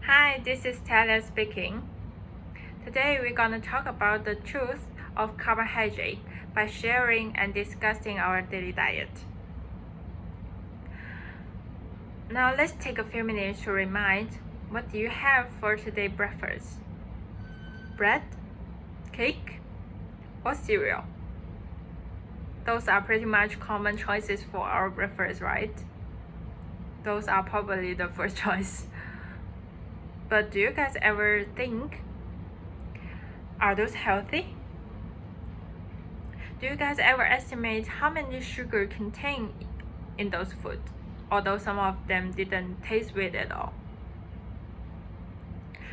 Hi, this is Talia speaking. Today we're going to talk about the truth of carbohydrate by sharing and discussing our daily diet. Now let's take a few minutes to remind, what do you have for today's breakfast? Bread, cake, or cereal? Those are pretty much common choices for our breakfast, right? Those are probably the first choice. But do you guys ever think, are those healthy? Do you guys ever estimate how many sugar contained in those foods, although some of them didn't taste good at all?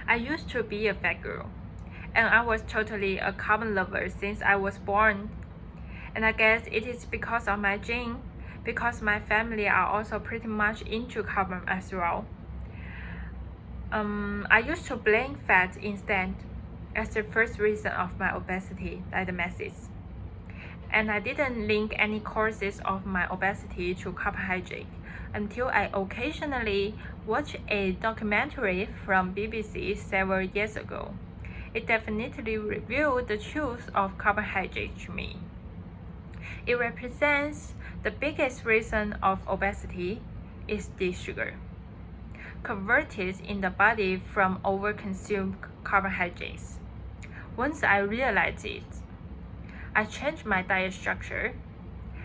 I used to be a fat girl, and I was totally a carb lover since I was born. And I guess it is because of my gene, because my family are also pretty much into carb as well. I used to blame fat instead as the first reason of my obesity, like the masses. And I didn't link any causes of my obesity to carbohydrate until I occasionally watched a documentary from BBC several years ago. It definitely revealed the truth of carbohydrate to me. It represents the biggest reason of obesity is the sugar, converted in the body from overconsumed carbohydrates. Once I realized it, I changed my diet structure,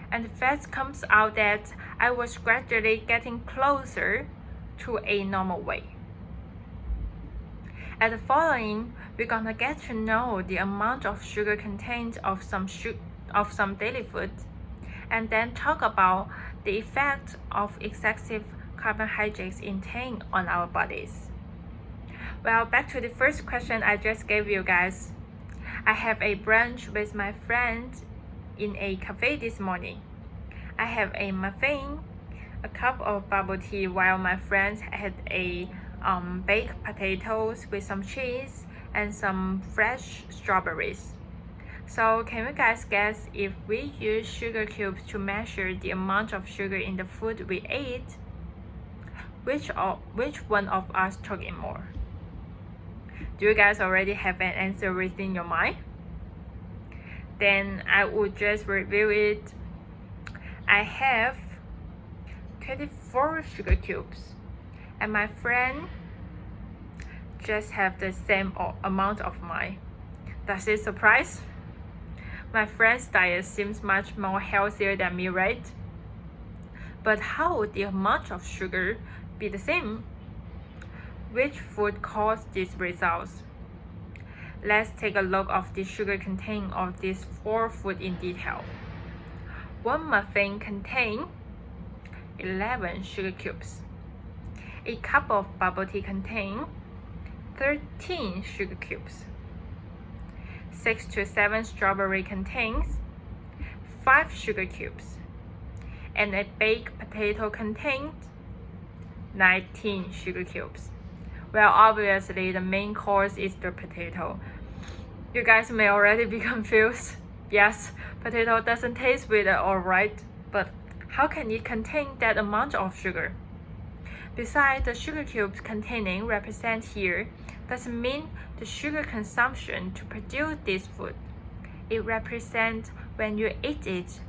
and the fact comes out that I was gradually getting closer to a normal weight. At the following, we're gonna get to know the amount of sugar contained of some daily food, and then talk about the effect of excessive carbohydrates intake on our bodies. Well, back to the first question I just gave you guys. I have a brunch with my friends in a cafe this morning. I have a muffin, a cup of bubble tea, while my friends had a baked potatoes with some cheese and some fresh strawberries. So can you guys guess, if we use sugar cubes to measure the amount of sugar in the food we ate, which one of us took in more? Do you guys already have an answer within your mind? Then I would just review it. I have 24 sugar cubes, and my friend just have the same amount of mine. Does it surprise? My friend's diet seems much more healthier than me, right? But how would the amount of sugar be the same? Which food caused these results? Let's take a look at the sugar content of these 4 foods in detail. One muffin contains 11 sugar cubes. A cup of bubble tea contains 13 sugar cubes. 6 to 7 strawberry contains 5 sugar cubes. And a baked potato contains 19 sugar cubes. Well, obviously the main course is the potato. You guys may already be confused. Yes, potato doesn't taste sweet at all, right? But how can it contain that amount of sugar? Besides the sugar cubes containing represent here, doesn't mean the sugar consumption to produce this food. It represents when you eat it,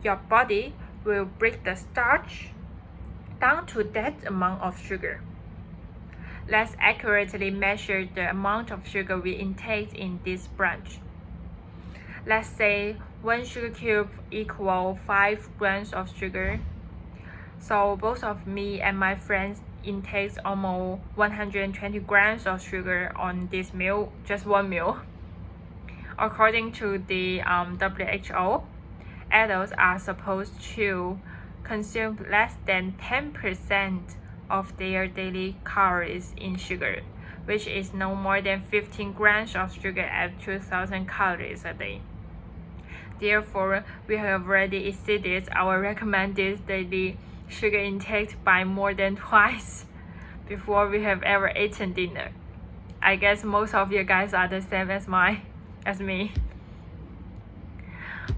your body will break the starch down to that amount of sugar. Let's accurately measure the amount of sugar we intake in this brunch. Let's say 1 sugar cube equals 5 grams of sugar. So both of me and my friends intake almost 120 grams of sugar on this meal, just one meal. According to the WHO, adults are supposed to consume less than 10% of their daily calories in sugar, which is no more than 15 grams of sugar at 2,000 calories a day. Therefore, we have already exceeded our recommended daily sugar intake by more than twice before we have ever eaten dinner. I guess most of you guys are the same as me.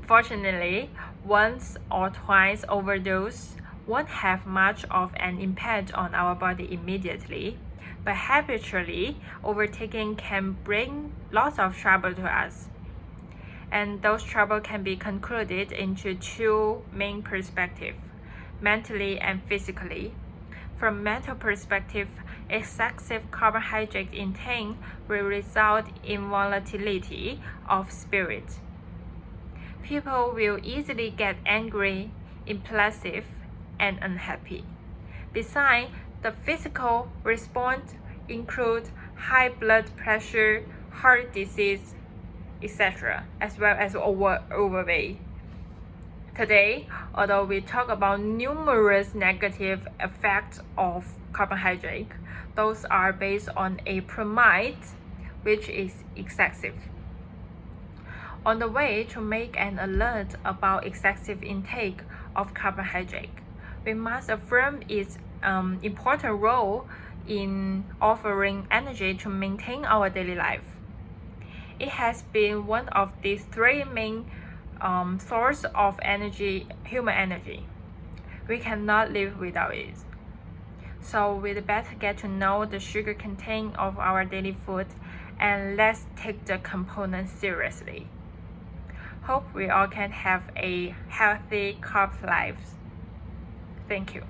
Fortunately, once or twice overdose won't have much of an impact on our body immediately, but habitually overtaking can bring lots of trouble to us. And those troubles can be concluded into two main perspectives, mentally and physically. From mental perspective, excessive carbohydrate intake will result in volatility of spirit. People will easily get angry, impulsive, and unhappy. Besides, the physical response include high blood pressure, heart disease, etc., as well as overweight. Today, although we talk about numerous negative effects of carbohydrate, those are based on a premise which is excessive. On the way to make an alert about excessive intake of carbohydrate, we must affirm its important role in offering energy to maintain our daily life. It has been one of the three main source of energy, human energy. We cannot live without it. So we'd better get to know the sugar content of our daily food, and let's take the components seriously. Hope we all can have a healthy carb life. Thank you.